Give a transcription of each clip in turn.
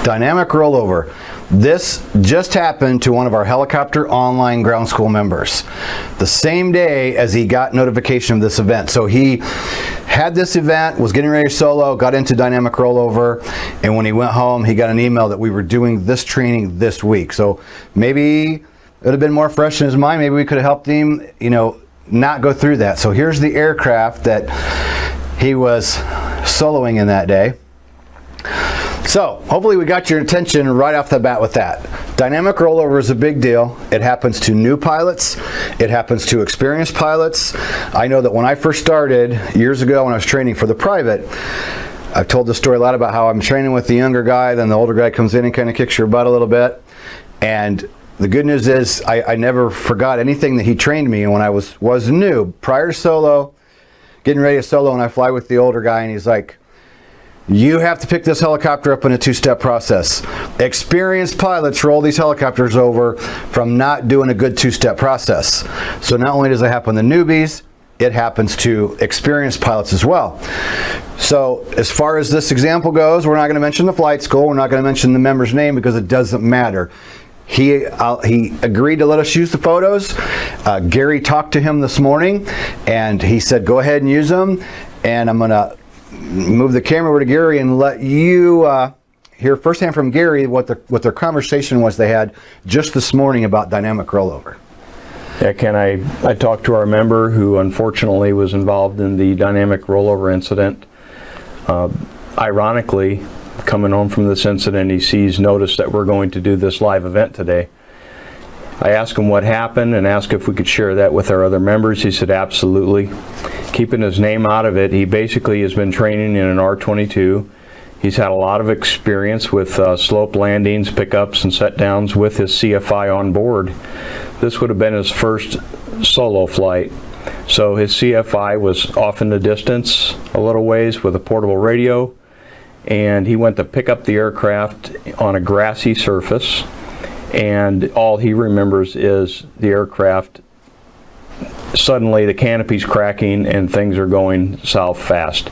Dynamic rollover. This just happened to one of our helicopter online ground school members the same day as he got notification of this event. So he had this event, was getting ready to solo, got into dynamic rollover, and when he went home, he got an email that we were doing this training this week. So maybe it would have been more fresh in his mind. Maybe we could have helped him, not go through that. So here's the aircraft that he was soloing in that day. So hopefully we got your attention right off the bat with that. Dynamic rollover is a big deal. It happens to new pilots. It happens to experienced pilots. I know that when I first started years ago when I was training for the private, I've told the story a lot about how I'm training with the younger guy, then the older guy comes in and kind of kicks your butt a little bit. And the good news is I never forgot anything that he trained me when I was new. Prior to solo, getting ready to solo, and I fly with the older guy, and he's like, you have to pick this helicopter up in a two-step process. Experienced pilots roll these helicopters over from not doing a good two-step process. So not only does it happen to newbies, it happens to experienced pilots as well. So as far as this example goes, we're not going to mention the flight school. We're not going to mention the member's name because it doesn't matter. He agreed to let us use the photos. Gary talked to him this morning, and he said, go ahead and use them. And I'm going to move the camera over to Gary and let you hear firsthand from Gary what their conversation was they had just this morning about dynamic rollover. Yeah, Ken, I talked to our member who unfortunately was involved in the dynamic rollover incident. Ironically, coming home from this incident, he sees notice that we're going to do this live event today. I asked him what happened and asked if we could share that with our other members. He said absolutely. Keeping his name out of it, he basically has been training in an R-22. He's had a lot of experience with slope landings, pickups, and set downs with his CFI on board. This would have been his first solo flight. So his CFI was off in the distance a little ways with a portable radio, and he went to pick up the aircraft on a grassy surface, and all he remembers is the aircraft, suddenly the canopy's cracking and things are going south fast.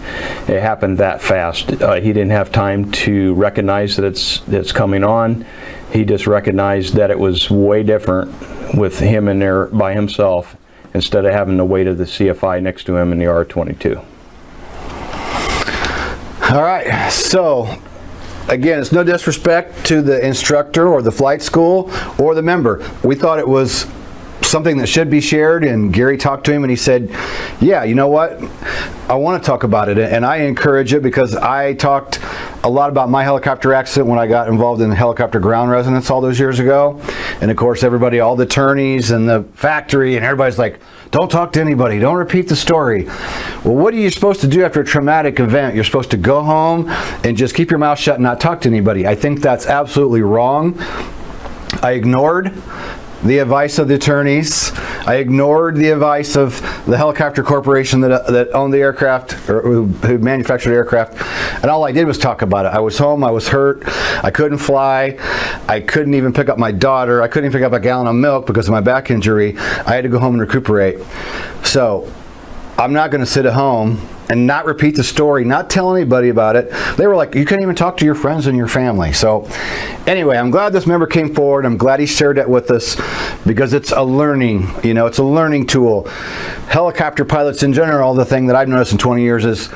It happened that fast. He didn't have time to recognize that it's coming on. He just recognized that it was way different with him in there by himself instead of having the weight of the CFI next to him in the R-22. All right, so again, it's no disrespect to the instructor or the flight school or the member. We thought it was something that should be shared, and Gary talked to him and he said, yeah, you know what, I want to talk about it, and I encourage it because I talked a lot about my helicopter accident when I got involved in helicopter ground resonance all those years ago. And of course everybody, all the attorneys and the factory and everybody's like, don't talk to anybody, don't repeat the story. Well, what are you supposed to do after a traumatic event? You're supposed to go home and just keep your mouth shut and not talk to anybody. I think that's absolutely wrong. I ignored the advice of the attorneys. I ignored the advice of the helicopter corporation that owned the aircraft, or who manufactured the aircraft, and all I did was talk about it. I was home, I was hurt, I couldn't fly, I couldn't even pick up my daughter, I couldn't even pick up a gallon of milk because of my back injury. I had to go home and recuperate. So I'm not going to sit at home and not repeat the story, not tell anybody about it. They were like, you can't even talk to your friends and your family. So anyway, I'm glad this member came forward. I'm glad he shared that with us because it's a learning, it's a learning tool. Helicopter pilots in general, the thing that I've noticed in 20 years is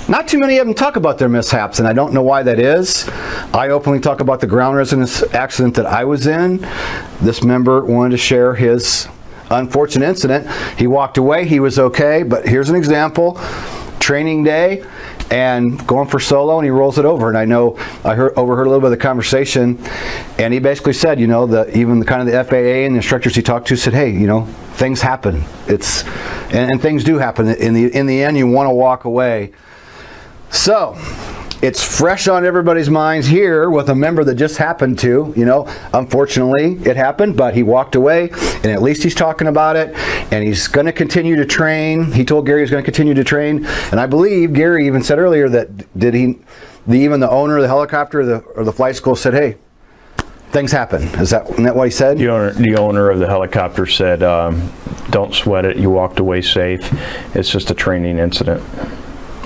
not too many of them talk about their mishaps, and I don't know why that is. I openly talk about the ground resonance accident that I was in. This member wanted to share his unfortunate incident. He walked away, he was okay, but here's an example. Training day and going for solo, and he rolls it over. And I know I overheard a little bit of the conversation, and he basically said, even the kind of the FAA and the instructors he talked to said, hey, things happen. And things do happen. In the end, you want to walk away. So it's fresh on everybody's minds here with a member that just happened to, unfortunately it happened, but he walked away, and at least he's talking about it, and he's going to continue to train. He told Gary he's going to continue to train, and I believe Gary even said earlier that even the owner of the helicopter or the flight school said, hey, things happen. Isn't that what he said? The owner of the helicopter said, don't sweat it, you walked away safe. It's just a training incident.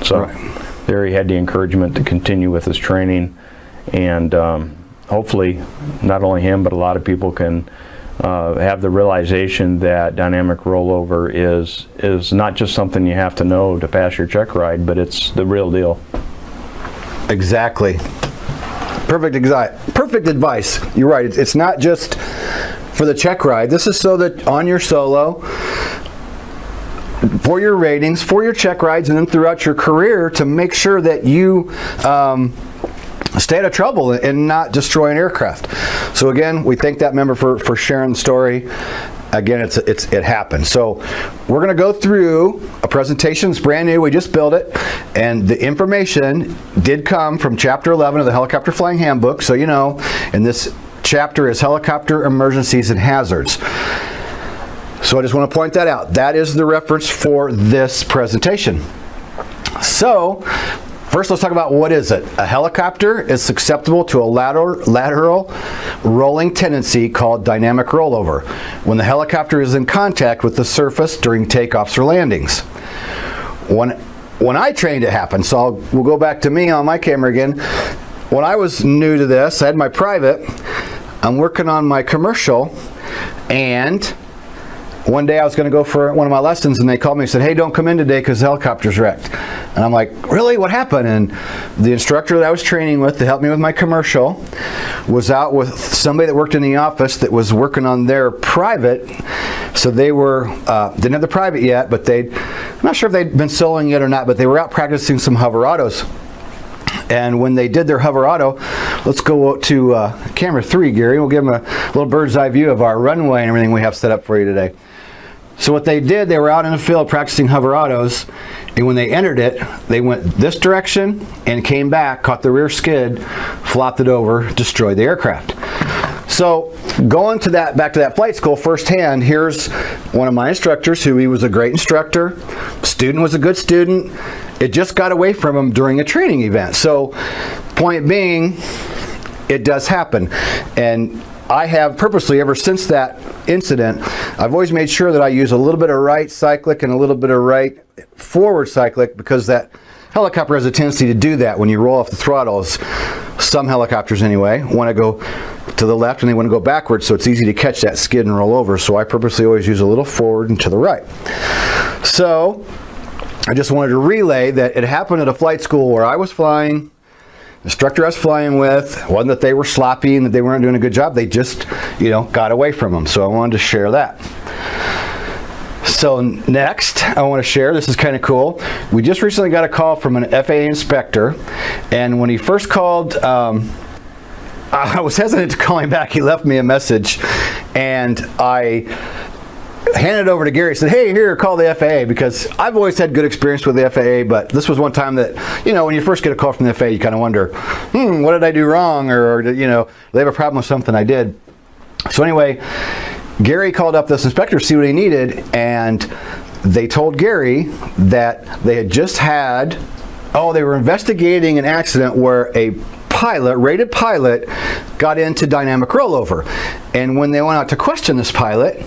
So. Right. There he had the encouragement to continue with his training, and hopefully not only him but a lot of people can have the realization that dynamic rollover is not just something you have to know to pass your check ride, but it's the real deal. Exactly. Perfect advice. You're right. It's not just for the check ride. This is so that on your solo, for your ratings, for your check rides, and then throughout your career to make sure that you stay out of trouble and not destroy an aircraft. So again, we thank that member for sharing the story. Again, it happened. So we're going to go through a presentation. It's brand new. We just built it. And the information did come from Chapter 11 of the Helicopter Flying Handbook. So you know, and this chapter is Helicopter Emergencies and Hazards. So I just want to point that out. That is the reference for this presentation. So first, let's talk about what is it. A helicopter is susceptible to a lateral rolling tendency called dynamic rollover when the helicopter is in contact with the surface during takeoffs or landings. When I trained, it happened. So we'll go back to me on my camera again. When I was new to this, I had my private. I'm working on my commercial, and one day I was going to go for one of my lessons, and they called me and said, "Hey, don't come in today because the helicopter's wrecked." And I'm like, "Really? What happened?" And the instructor that I was training with to help me with my commercial was out with somebody that worked in the office that was working on their private. So they were didn't have the private yet, but I'm not sure if they'd been soloing yet or not, but they were out practicing some hoverados. And when they did their hover auto, let's go to camera 3, Gary. We'll give them a little bird's eye view of our runway and everything we have set up for you today. So what they did, they were out in the field practicing hover autos, and when they entered it, they went this direction and came back, caught the rear skid, flopped it over, destroyed the aircraft. So going to back to that flight school firsthand, here's one of my instructors he was a great instructor. Student was a good student. It just got away from him during a training event. So point being, it does happen. And I have purposely, ever since that incident, I've always made sure that I use a little bit of right cyclic and a little bit of right forward cyclic, because that helicopter has a tendency to do that when you roll off the throttles. Some helicopters anyway want to go to the left and they want to go backwards, so it's easy to catch that skid and roll over. So I purposely always use a little forward and to the right. So I just wanted to relay that it happened at a flight school where I was flying. The instructor I was flying with, wasn't that they were sloppy and that they weren't doing a good job, they just, got away from them. So I wanted to share that. So next, I want to share, this is kind of cool. We just recently got a call from an FAA inspector, and when he first called, I was hesitant to call him back. He left me a message, and I handed it over to Gary and said, "Hey, here, call the FAA," because I've always had good experience with the FAA, but this was one time that, when you first get a call from the FAA, you kind of wonder, what did I do wrong? Or, they have a problem with something I did. So anyway, Gary called up this inspector to see what he needed, and they told Gary that they had just had, they were investigating an accident where a rated pilot, got into dynamic rollover. And when they went out to question this pilot,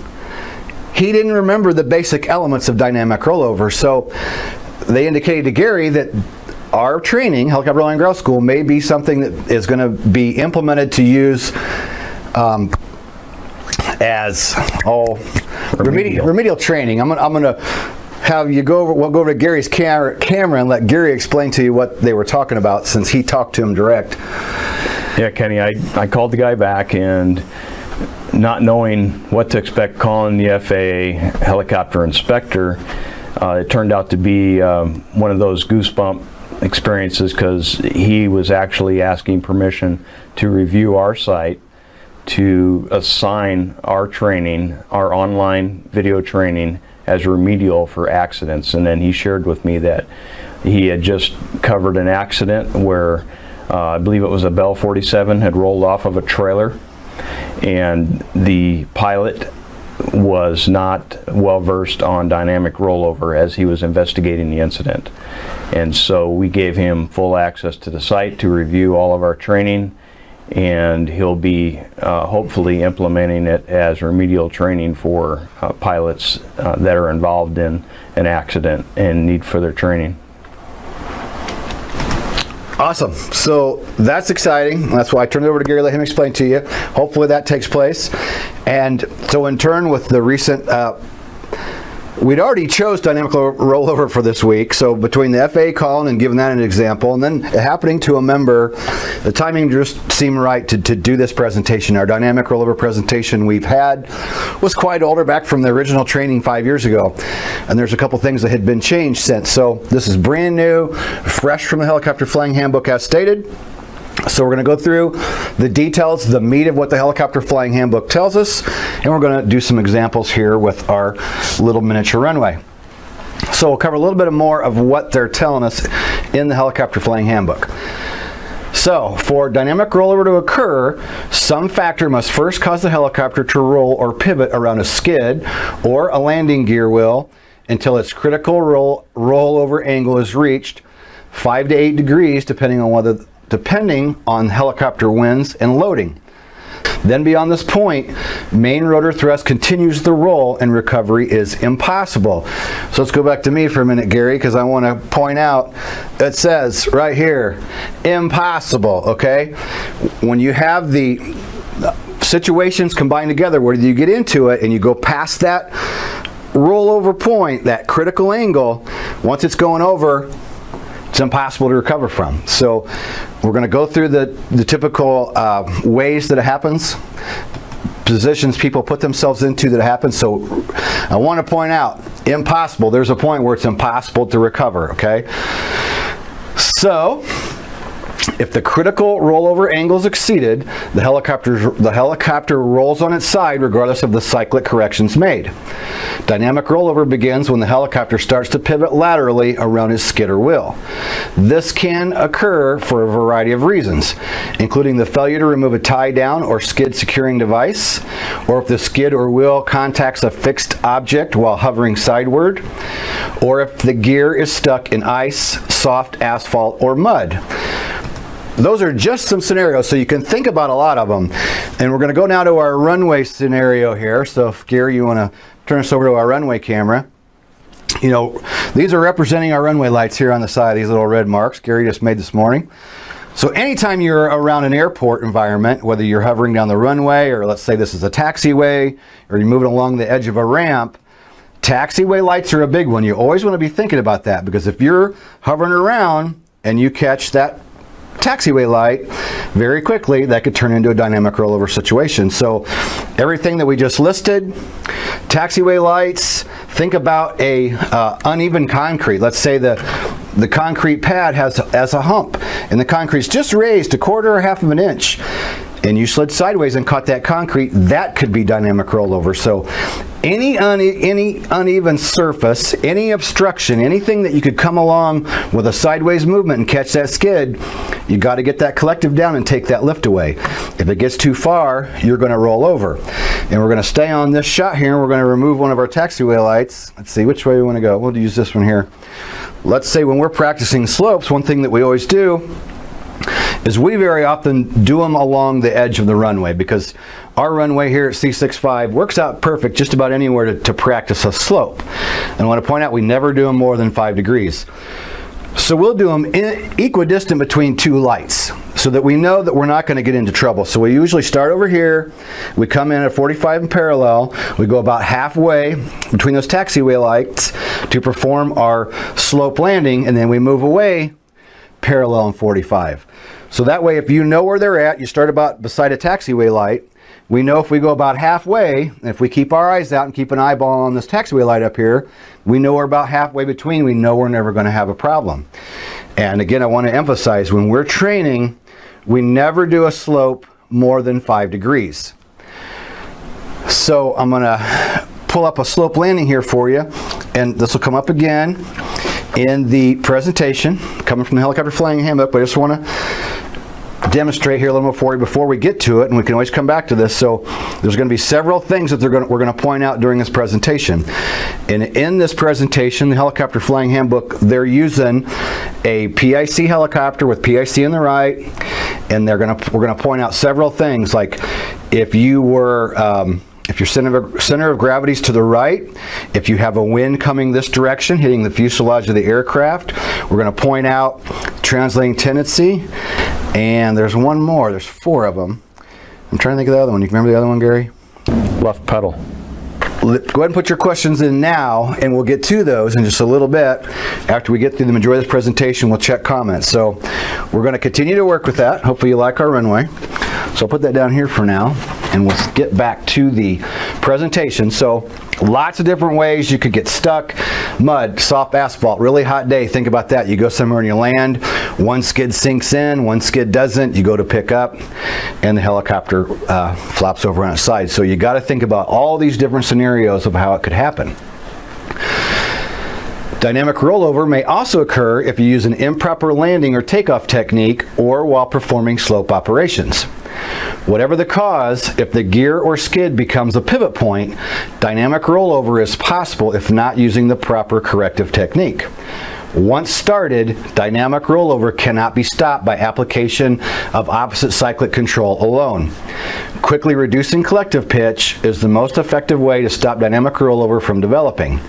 he didn't remember the basic elements of dynamic rollover. So they indicated to Gary that our training, Helicopter Rolling Ground School, may be something that is going to be implemented to use as remedial training. I'm going to have you we'll go over to Gary's camera and let Gary explain to you what they were talking about, since he talked to him direct. Yeah, Kenny, I called the guy back, and not knowing what to expect, calling the FAA helicopter inspector, it turned out to be one of those goosebump experiences, because he was actually asking permission to review our site, to assign our training, our online video training, as remedial for accidents. And then he shared with me that he had just covered an accident where I believe it was a Bell 47 had rolled off of a trailer, and the pilot was not well versed on dynamic rollover as he was investigating the incident. And so we gave him full access to the site to review all of our training, and he'll be hopefully implementing it as remedial training for pilots that are involved in an accident and need further training. Awesome. So that's exciting. That's why I turned it over to Gary, let him explain to you. Hopefully that takes place. And so in turn with the recent, we'd already chose dynamic rollover for this week. So between the FA calling and giving that an example, and then it happening to a member, the timing just seemed right to do this presentation. Our dynamic rollover presentation we've had was quite older, back from the original training 5 years ago. And there's a couple things that had been changed since. So this is brand new, fresh from the Helicopter Flying Handbook as stated. So we're going to go through the details, the meat of what the Helicopter Flying Handbook tells us, and we're going to do some examples here with our little miniature runway. So we'll cover a little bit more of what they're telling us in the Helicopter Flying Handbook. So for dynamic rollover to occur, some factor must first cause the helicopter to roll or pivot around a skid or a landing gear wheel until its critical rollover angle is reached, 5 to 8 degrees depending on helicopter winds and loading. Then beyond this point, main rotor thrust continues the roll and recovery is impossible. So let's go back to me for a minute, Gary, because I want to point out, it says right here, impossible, okay? When you have the situations combined together where you get into it and you go past that rollover point, that critical angle, once it's going over, it's impossible to recover from. So we're going to go through the typical ways that it happens, positions people put themselves into that happens. So I want to point out, impossible. There's a point where it's impossible to recover, okay? So if the critical rollover angle is exceeded, the helicopter rolls on its side regardless of the cyclic corrections made. Dynamic rollover begins when the helicopter starts to pivot laterally around its skid or wheel. This can occur for a variety of reasons, including the failure to remove a tie-down or skid securing device, or if the skid or wheel contacts a fixed object while hovering sideward, or if the gear is stuck in ice, soft asphalt, or mud. Those are just some scenarios, so you can think about a lot of them. And we're going to go now to our runway scenario here. So if Gary, you want to turn us over to our runway camera. You know, these are representing our runway lights here on the side, these little red marks Gary just made this morning. So anytime you're around an airport environment, whether you're hovering down the runway, or let's say this is a taxiway, or you're moving along the edge of a ramp, taxiway lights are a big one. You always want to be thinking about that, because if you're hovering around and you catch that taxiway light, very quickly that could turn into a dynamic rollover situation. So everything that we just listed, taxiway lights, think about a uneven concrete. Let's say the concrete pad has a hump and the concrete's just raised a quarter or half of an inch, and you slid sideways and caught that concrete, that could be dynamic rollover. So any uneven surface, any obstruction, anything that you could come along with a sideways movement and catch that skid, you got to get that collective down and take that lift away. If it gets too far, you're going to roll over. And we're going to stay on this shot here, and we're going to remove one of our taxiway lights. Let's see which way we want to go. We'll use this one here. Let's say when we're practicing slopes, one thing that we always do is we very often do them along the edge of the runway, because our runway here at C65 works out perfect just about anywhere to practice a slope. And I want to point out we never do them more than 5 degrees. So we'll do them equidistant between two lights so that we know that we're not going to get into trouble. So we usually start over here, we come in at 45 in parallel, we go about halfway between those taxiway lights to perform our slope landing, and then we move away parallel and 45. So that way, if you know where they're at, you start about beside a taxiway light. We know if we go about halfway, if we keep our eyes out and keep an eyeball on this taxiway light up here, we know we're about halfway between. We know we're never going to have a problem. And again, I want to emphasize, when we're training, we never do a slope more than 5 degrees. So I'm going to pull up a slope landing here for you, and this will come up again in the presentation coming from the Helicopter Flying Handbook, but I just want to demonstrate here a little more for you before we get to it, and we can always come back to this. So there's going to be several things that we're going to point out during this presentation. And in this presentation, the Helicopter Flying Handbook, they're using a PIC helicopter with PIC in the right, and we're going to point out several things, like if you were if your center of gravity is to the right, if you have a wind coming this direction, hitting the fuselage of the aircraft, we're going to point out translating tendency, and there's one more. There's 4 of them. I'm trying to think of the other one. You remember the other one, Gary? Left pedal. Go ahead and put your questions in now, and we'll get to those in just a little bit. After we get through the majority of this presentation, we'll check comments. So we're going to continue to work with that. Hopefully you like our runway. So I'll put that down here for now, and we'll get back to the presentation. So lots of different ways you could get stuck. Mud, soft asphalt, really hot day. Think about that. You go somewhere and you land. One skid sinks in, one skid doesn't. You go to pick up, and the helicopter flops over on its side. So you got to think about all these different scenarios of how it could happen. Dynamic rollover may also occur if you use an improper landing or takeoff technique or while performing slope operations. Whatever the cause, if the gear or skid becomes a pivot point, dynamic rollover is possible if not using the proper corrective technique. Once started, dynamic rollover cannot be stopped by application of opposite cyclic control alone. Quickly reducing collective pitch is the most effective way to stop dynamic rollover from developing.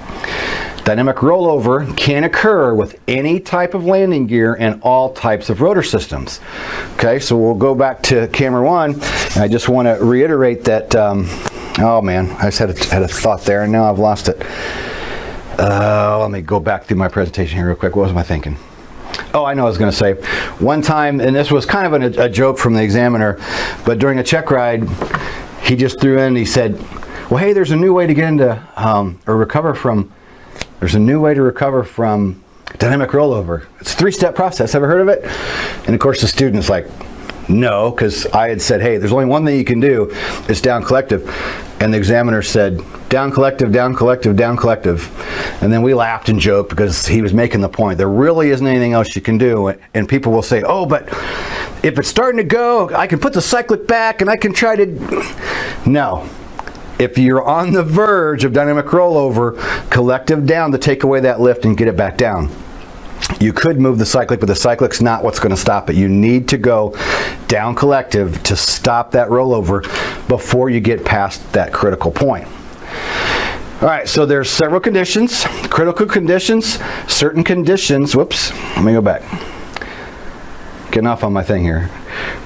Dynamic rollover can occur with any type of landing gear and all types of rotor systems. Okay, so we'll go back to camera 1. I just want to reiterate that, oh man, I just had a thought there and now I've lost it. Let me go back through my presentation here real quick. What was I thinking? Oh, I know what I was going to say. One time, and this was kind of a joke from the examiner, but during a check ride, he just threw in, he said, well, hey, there's a new way to get into, there's a new way to recover from dynamic rollover. It's a 3-step process. Ever heard of it? And of course the student's like, no, because I had said, hey, there's only one thing you can do. It's down collective. And the examiner said, down collective, down collective, down collective. And then we laughed and joked because he was making the point. There really isn't anything else you can do. And people will say, oh, but if it's starting to go, I can put the cyclic back and I can try to... No. If you're on the verge of dynamic rollover, collective down to take away that lift and get it back down. You could move the cyclic, but the cyclic's not what's going to stop it. You need to go down collective to stop that rollover before you get past that critical point. All right, so there's several conditions, critical conditions, certain conditions. Whoops, let me go back. Getting off on my thing here.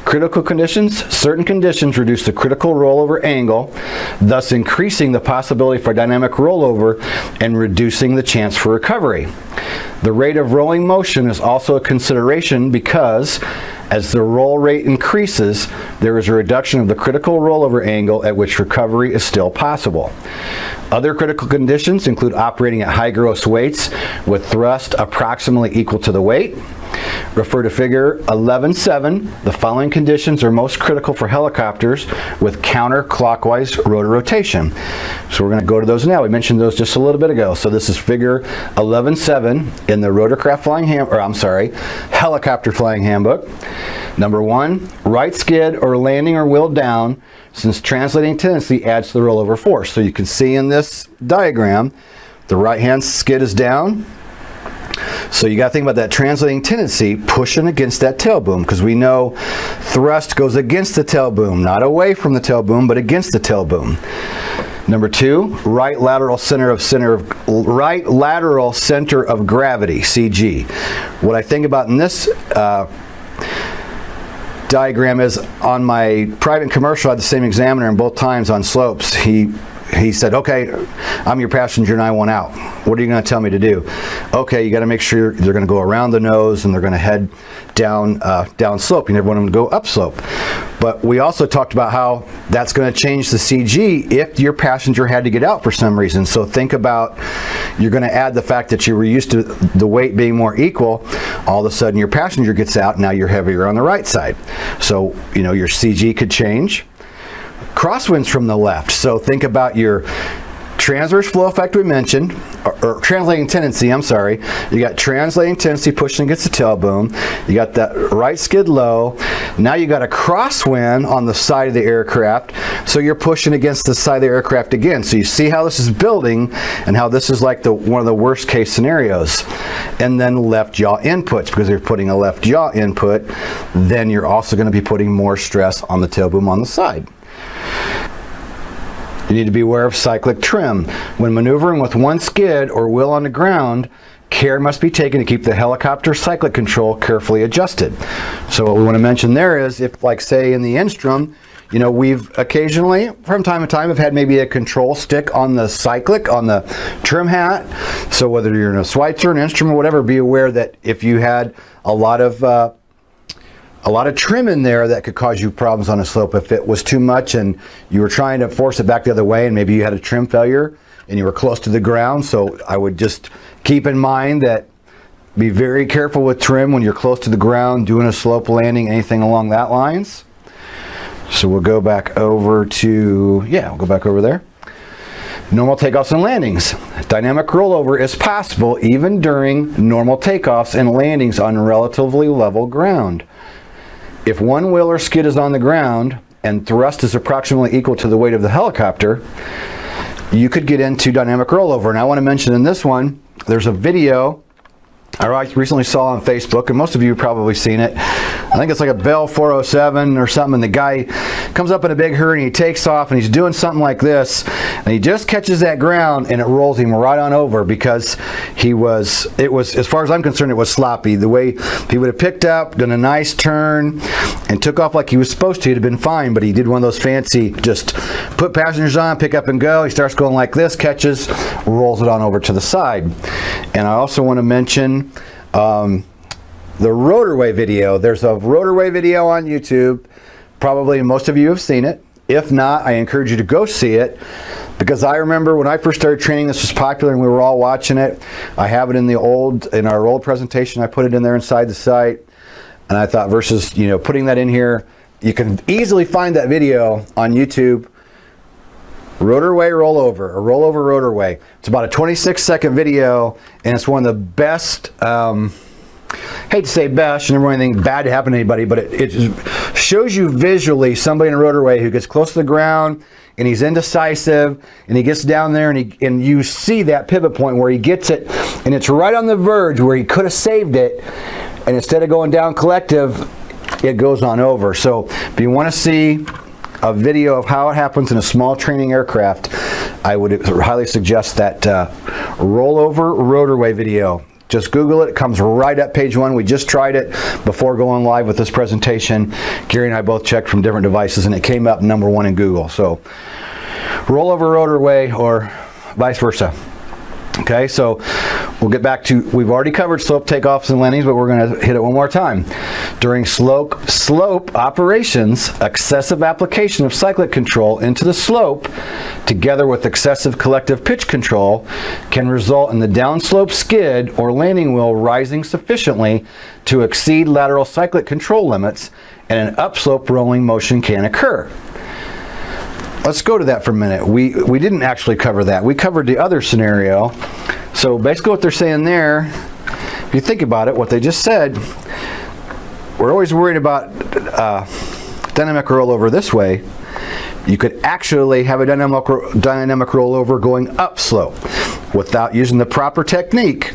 Critical conditions, certain conditions reduce the critical rollover angle, thus increasing the possibility for dynamic rollover and reducing the chance for recovery. The rate of rolling motion is also a consideration because as the roll rate increases, there is a reduction of the critical rollover angle at which recovery is still possible. Other critical conditions include operating at high gross weights with thrust approximately equal to the weight. Refer to figure 11.7. The following conditions are most critical for helicopters with counterclockwise rotor rotation. So we're going to go to those now. We mentioned those just a little bit ago. So this is figure 11.7 in the rotorcraft flying helicopter flying handbook. Number 1, right skid or landing or wheel down, since translating tendency adds to the rollover force. So you can see in this diagram, the right hand skid is down. So you got to think about that translating tendency pushing against that tail boom, because we know thrust goes against the tail boom, not away from the tail boom, but against the tail boom. Number 2, right lateral center of gravity, CG. What I think about in this diagram is on my private commercial, I had the same examiner, and both times on slopes, he said, okay, I'm your passenger and I want out. What are you going to tell me to do? Okay, you got to make sure they're going to go around the nose and they're going to head down slope. You never want them to go upslope. But we also talked about how that's going to change the CG if your passenger had to get out for some reason. So think about, you're going to add the fact that you were used to the weight being more equal. All of a sudden your passenger gets out, now you're heavier on the right side. So, you know, your CG could change. Crosswinds from the left. So think about your transverse flow effect we mentioned, or translating tendency, I'm sorry. You got translating tendency pushing against the tail boom. You got that right skid low. Now you got a crosswind on the side of the aircraft. So you're pushing against the side of the aircraft again. So you see how this is building and how this is like one of the worst case scenarios. And then left yaw inputs, because you're putting a left yaw input, then you're also going to be putting more stress on the tail boom on the side. You need to be aware of cyclic trim. When maneuvering with one skid or wheel on the ground, care must be taken to keep the helicopter cyclic control carefully adjusted. So what we want to mention there is, if, like say in the Instrum, you know, we've occasionally, from time to time, have had maybe a control stick on the cyclic, on the trim hat. So whether you're in a Schweitzer, an Instrum, or whatever, be aware that if you had a lot of trim in there, that could cause you problems on a slope if it was too much and you were trying to force it back the other way, and maybe you had a trim failure and you were close to the ground. So I would just keep in mind that be very careful with trim when you're close to the ground, doing a slope landing, anything along that lines. So we'll go back over to, we'll go back over there. Normal takeoffs and landings. Dynamic rollover is possible even during normal takeoffs and landings on relatively level ground. If one wheel or skid is on the ground and thrust is approximately equal to the weight of the helicopter, you could get into dynamic rollover. And I want to mention in this one, there's a video I recently saw on Facebook, and most of you have probably seen it. I think it's like a Bell 407 or something, and the guy comes up in a big hurry and he takes off and he's doing something like this, and he just catches that ground and it rolls him right on over because it was, as far as I'm concerned, it was sloppy. The way he would have picked up, done a nice turn, and took off like he was supposed to, he'd have been fine, but he did one of those fancy, just put passengers on, pick up and go. He starts going like this, catches, rolls it on over to the side. And I also want to mention the rotorway video. There's a rotorway video on YouTube. Probably most of you have seen it. If not, I encourage you to go see it, because I remember when I first started training, this was popular and we were all watching it. I have it in our old presentation. I put it in there inside the site, and I thought versus, you know, putting that in here, you can easily find that video on YouTube. Rotorway rollover, or rollover rotorway. It's about a 26-second video, and it's one of the best, hate to say best, you never want anything bad to happen to anybody, but it just shows you visually somebody in a rotorway who gets close to the ground and he's indecisive, and he gets down there and you see that pivot point where he gets it, and it's right on the verge where he could have saved it, and instead of going down collective, it goes on over. So if you want to see a video of how it happens in a small training aircraft, I would highly suggest that rollover rotorway video. Just Google it. It comes right up page 1. We just tried it before going live with this presentation. Gary and I both checked from different devices, and it came up number 1 in Google. So rollover rotorway, or vice versa. Okay, so we'll get back to, we've already covered slope takeoffs and landings, but we're going to hit it one more time. During slope operations, excessive application of cyclic control into the slope, together with excessive collective pitch control, can result in the downslope skid or landing wheel rising sufficiently to exceed lateral cyclic control limits, and an upslope rolling motion can occur. Let's go to that for a minute. We didn't actually cover that. We covered the other scenario. So basically what they're saying there, if you think about it, what they just said, we're always worried about dynamic rollover this way. You could actually have a dynamic rollover going upslope without using the proper technique,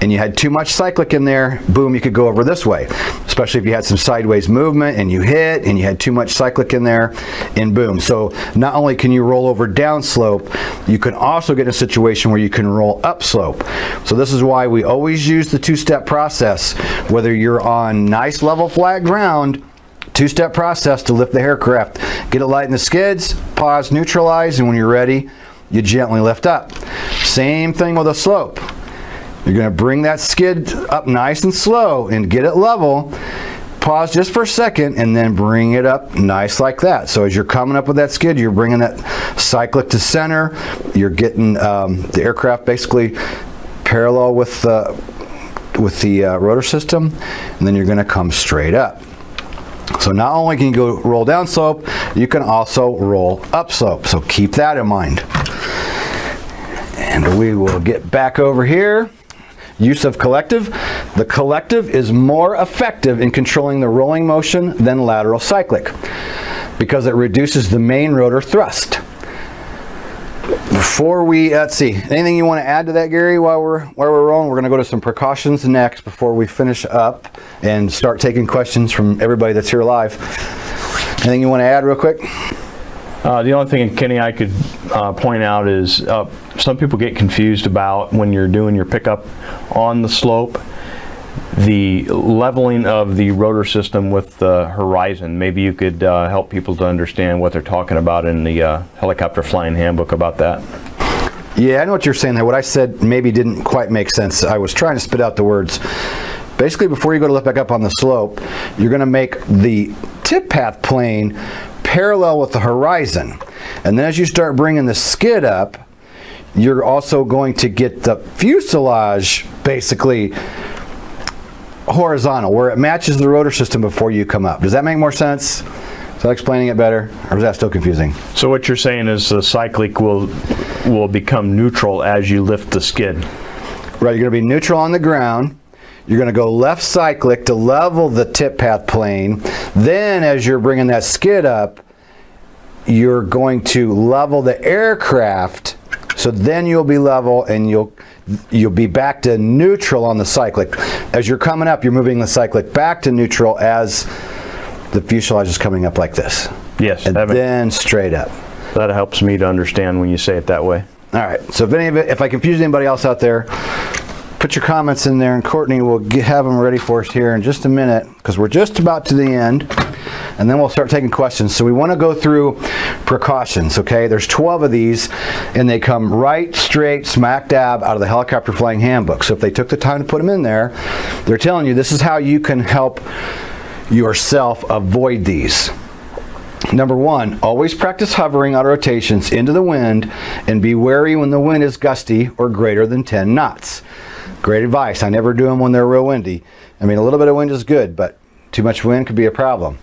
and you had too much cyclic in there, boom, you could go over this way. Especially if you had some sideways movement and you hit and you had too much cyclic in there, and boom. So not only can you roll over downslope, you can also get in a situation where you can roll upslope. So this is why we always use the two-step process. Whether you're on nice level flat ground, two-step process to lift the aircraft. Get it light in the skids, pause, neutralize, and when you're ready, you gently lift up. Same thing with a slope. You're going to bring that skid up nice and slow and get it level. Pause just for a second and then bring it up nice like that. So as you're coming up with that skid, you're bringing that cyclic to center. You're getting the aircraft basically parallel with the rotor system, and then you're going to come straight up. So not only can you go roll down slope, you can also roll up slope. So keep that in mind. And we will get back over here. Use of collective. The collective is more effective in controlling the rolling motion than lateral cyclic because it reduces the main rotor thrust. Before we, let's see, anything you want to add to that, Gary, while we're rolling? We're going to go to some precautions next before we finish up and start taking questions from everybody that's here live. Anything you want to add real quick? The only thing, Kenny, I could point out is some people get confused about when you're doing your pickup on the slope, the leveling of the rotor system with the horizon. Maybe you could help people to understand what they're talking about in the helicopter flying handbook about that. Yeah, I know what you're saying there. What I said maybe didn't quite make sense. I was trying to spit out the words. Basically, before you go to lift back up on the slope, you're going to make the tip path plane parallel with the horizon. And then as you start bringing the skid up, you're also going to get the fuselage basically horizontal, where it matches the rotor system before you come up. Does that make more sense? Is that explaining it better, or is that still confusing? So what you're saying is the cyclic will become neutral as you lift the skid. Right, you're going to be neutral on the ground. You're going to go left cyclic to level the tip path plane. Then as you're bringing that skid up, you're going to level the aircraft. So then you'll be level and you'll be back to neutral on the cyclic. As you're coming up, you're moving the cyclic back to neutral as the fuselage is coming up like this. Yes. And then straight up. That helps me to understand when you say it that way. All right. So if I confuse anybody else out there, put your comments in there, and Courtney will have them ready for us here in just a minute, because we're just about to the end, and then we'll start taking questions. So we want to go through precautions, okay? There's 12 of these, and they come right straight smack dab out of the helicopter flying handbook. So if they took the time to put them in there, they're telling you this is how you can help yourself avoid these. Number 1, always practice hovering auto rotations into the wind, and be wary when the wind is gusty or greater than 10 knots. Great advice. I never do them when they're real windy. I mean, a little bit of wind is good, but too much wind could be a problem.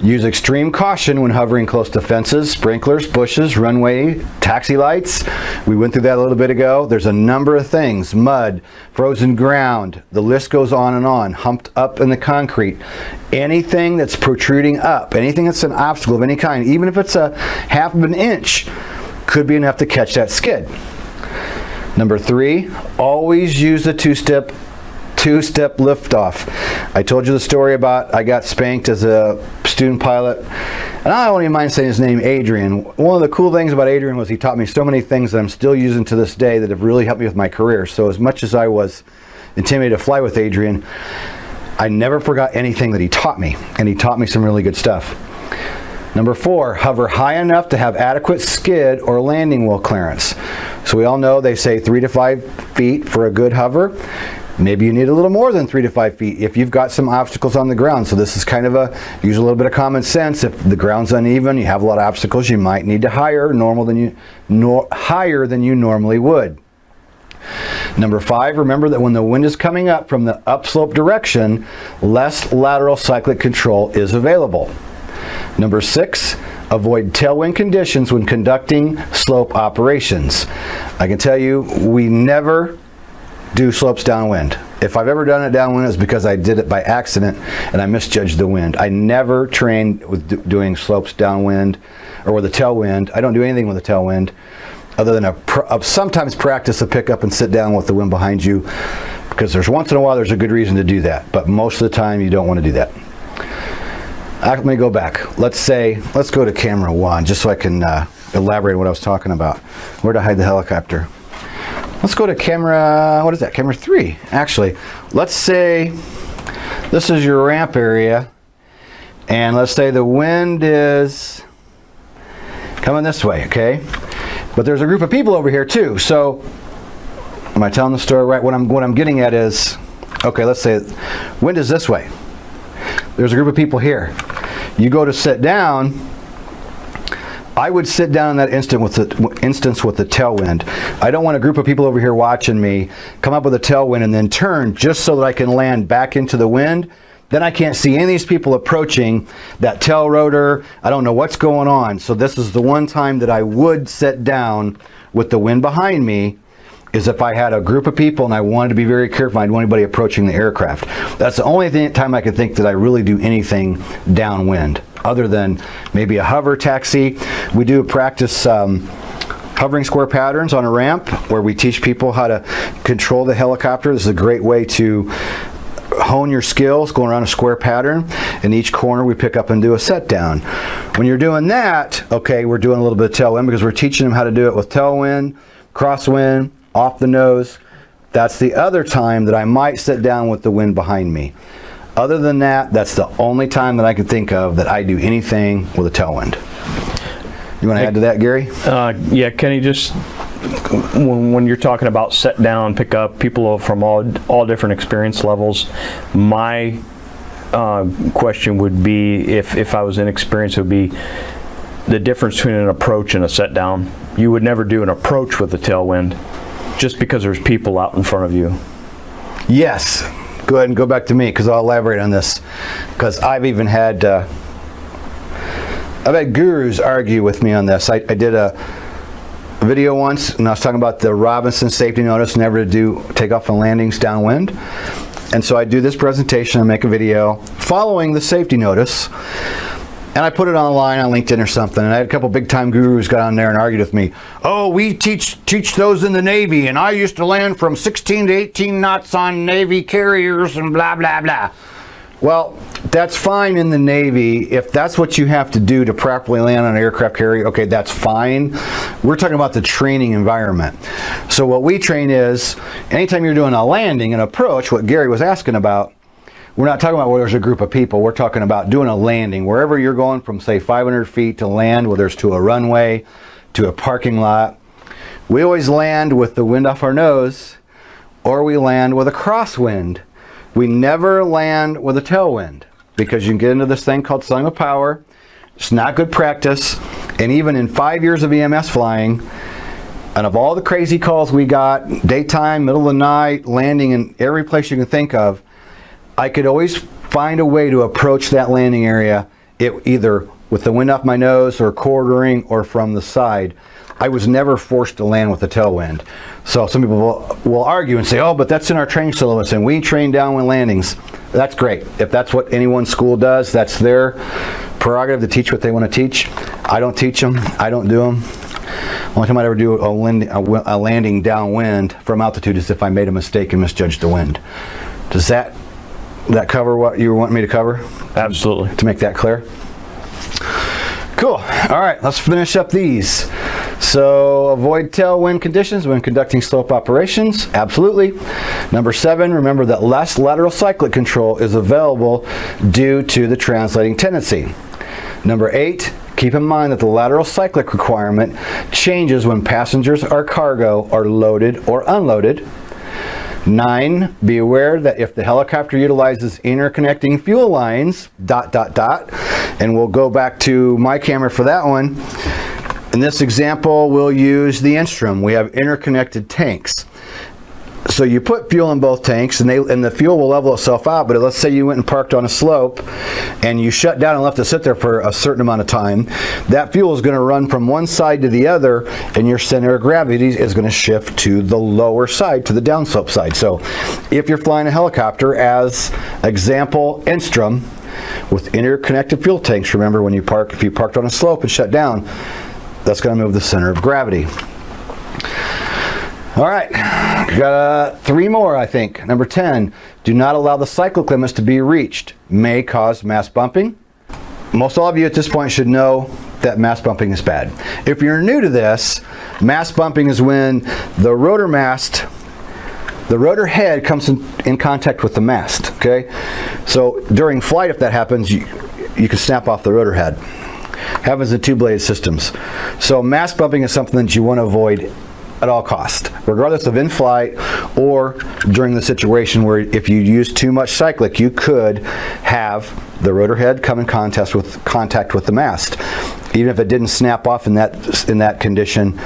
Use extreme caution when hovering close to fences, sprinklers, bushes, runway, taxi lights. We went through that a little bit ago. There's a number of things: mud, frozen ground, the list goes on and on, humped up in the concrete. Anything that's protruding up, anything that's an obstacle of any kind, even if it's a half of an inch, could be enough to catch that skid. Number 3, always use the two-step liftoff. I told you the story about I got spanked as a student pilot, and I don't even mind saying his name, Adrian. One of the cool things about Adrian was he taught me so many things that I'm still using to this day that have really helped me with my career. So as much as I was intimidated to fly with Adrian, I never forgot anything that he taught me, and he taught me some really good stuff. Number 4, hover high enough to have adequate skid or landing wheel clearance. So we all know they say 3 to 5 feet for a good hover. Maybe you need a little more than 3 to 5 feet if you've got some obstacles on the ground. So this is kind of use a little bit of common sense. If the ground's uneven, you have a lot of obstacles, you might need to higher than you normally would. Number 5, remember that when the wind is coming up from the upslope direction, less lateral cyclic control is available. Number 6, avoid tailwind conditions when conducting slope operations. I can tell you, we never do slopes downwind. If I've ever done it downwind, it's because I did it by accident and I misjudged the wind. I never trained with doing slopes downwind or with a tailwind. I don't do anything with a tailwind other than sometimes practice a pick up and sit down with the wind behind you, because there's once in a while there's a good reason to do that, but most of the time you don't want to do that. Let me go back. Let's go to camera 1 just so I can elaborate on what I was talking about. Where to hide the helicopter. Let's go to camera, what is that? Camera 3, actually. Let's say this is your ramp area, and let's say the wind is coming this way, okay? But there's a group of people over here too. So, am I telling the story right? What I'm getting at is, okay, let's say wind is this way. There's a group of people here. You go to sit down. I would sit down in that instance with the tailwind. I don't want a group of people over here watching me come up with a tailwind and then turn just so that I can land back into the wind. Then I can't see any of these people approaching that tail rotor. I don't know what's going on. So this is the one time that I would sit down with the wind behind me, is if I had a group of people and I wanted to be very careful. I didn't want anybody approaching the aircraft. That's the only time I could think that I really do anything downwind, other than maybe a hover taxi. We do practice hovering square patterns on a ramp where we teach people how to control the helicopter. This is a great way to hone your skills going around a square pattern. In each corner we pick up and do a set down. When you're doing that, okay, we're doing a little bit of tailwind because we're teaching them how to do it with tailwind, crosswind, off the nose. That's the other time that I might sit down with the wind behind me. Other than that, that's the only time that I can think of that I do anything with a tailwind. You want to add to that, Gary? Yeah, Kenny, just when you're talking about set down, pick up, people from all different experience levels, my question would be, if I was inexperienced, it would be the difference between an approach and a set down. You would never do an approach with a tailwind just because there's people out in front of you. Yes. Go ahead and go back to me because I'll elaborate on this, because I've even had gurus argue with me on this. I did a video once and I was talking about the Robinson safety notice, never to do takeoff and landings downwind. And so I do this presentation and make a video following the safety notice, and I put it online on LinkedIn or something, and I had a couple big time gurus got on there and argued with me. Oh, we teach those in the Navy, and I used to land from 16 to 18 knots on Navy carriers and blah blah blah. Well, that's fine in the Navy if that's what you have to do to properly land on an aircraft carrier. Okay, that's fine. We're talking about the training environment. So what we train is, anytime you're doing a landing, an approach, what Gary was asking about, we're not talking about where there's a group of people. We're talking about doing a landing. Wherever you're going from, say, 500 feet to land, whether it's to a runway, to a parking lot, we always land with the wind off our nose, or we land with a crosswind. We never land with a tailwind, because you can get into this thing called selling with power. It's not good practice. And even in 5 years of EMS flying, and of all the crazy calls we got, daytime, middle of the night, landing in every place you can think of, I could always find a way to approach that landing area, either with the wind off my nose or quartering or from the side. I was never forced to land with a tailwind. So some people will argue and say, oh, but that's in our training syllabus and we train downwind landings. That's great. If that's what any one school does, that's their prerogative to teach what they want to teach. I don't teach them. I don't do them. Only time I'd ever do a landing downwind from altitude is if I made a mistake and misjudged the wind. Does that cover what you want me to cover? Absolutely. To make that clear? Cool. All right, let's finish up these. So avoid tailwind conditions when conducting slope operations. Absolutely. Number 7, remember that less lateral cyclic control is available due to the translating tendency. Number 8, keep in mind that the lateral cyclic requirement changes when passengers or cargo are loaded or unloaded. 9, be aware that if the helicopter utilizes interconnecting fuel lines, ... and we'll go back to my camera for that one. In this example, we'll use the Instrum. We have interconnected tanks. So you put fuel in both tanks and the fuel will level itself out, but let's say you went and parked on a slope and you shut down and left it sit there for a certain amount of time. That fuel is going to run from one side to the other, and your center of gravity is going to shift to the lower side, to the downslope side. So if you're flying a helicopter, as example Instrum, with interconnected fuel tanks, remember when if you parked on a slope and shut down, that's going to move the center of gravity. All right, got 3 more, I think. Number 10, do not allow the cyclic limits to be reached. May cause mast bumping. Most all of you at this point should know that mast bumping is bad. If you're new to this, mast bumping is when the rotor head comes in contact with the mast, okay? So during flight, if that happens, you can snap off the rotor head. Happens in 2-blade systems. So mast bumping is something that you want to avoid at all costs, regardless of in flight or during the situation where if you use too much cyclic, you could have the rotor head come in contact with the mast. Even if it didn't snap off in that condition,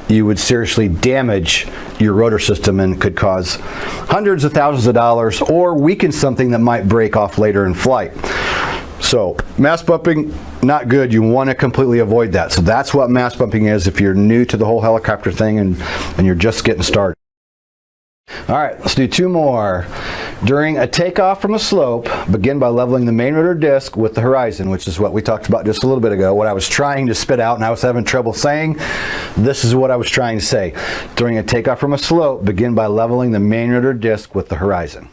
you would seriously damage your rotor system and could cause hundreds of thousands of dollars or weaken something that might break off later in flight. So mast bumping, not good. You want to completely avoid that. So that's what mast bumping is if you're new to the whole helicopter thing and you're just getting started. All right, let's do 2 more. During a takeoff from a slope, begin by leveling the main rotor disc with the horizon, which is what we talked about just a little bit ago. What I was trying to spit out and I was having trouble saying, this is what I was trying to say. During a takeoff from a slope, begin by leveling the main rotor disc with the horizon.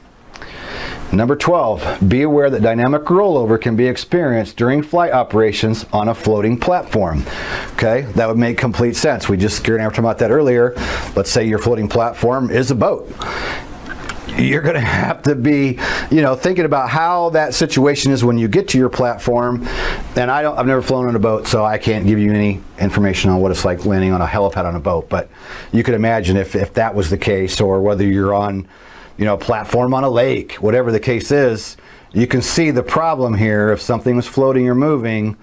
Number 12, be aware that dynamic rollover can be experienced during flight operations on a floating platform. Okay, that would make complete sense. Gary and I were talking about that earlier. Let's say your floating platform is a boat. You're going to have to be, thinking about how that situation is when you get to your platform. And I've never flown on a boat, so I can't give you any information on what it's like landing on a helipad on a boat. But you could imagine if that was the case, or whether you're on, a platform on a lake, whatever the case is, you can see the problem here. If something was floating or moving,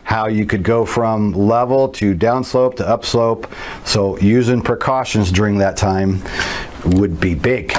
how you could go from level to downslope to upslope. So using precautions during that time would be big.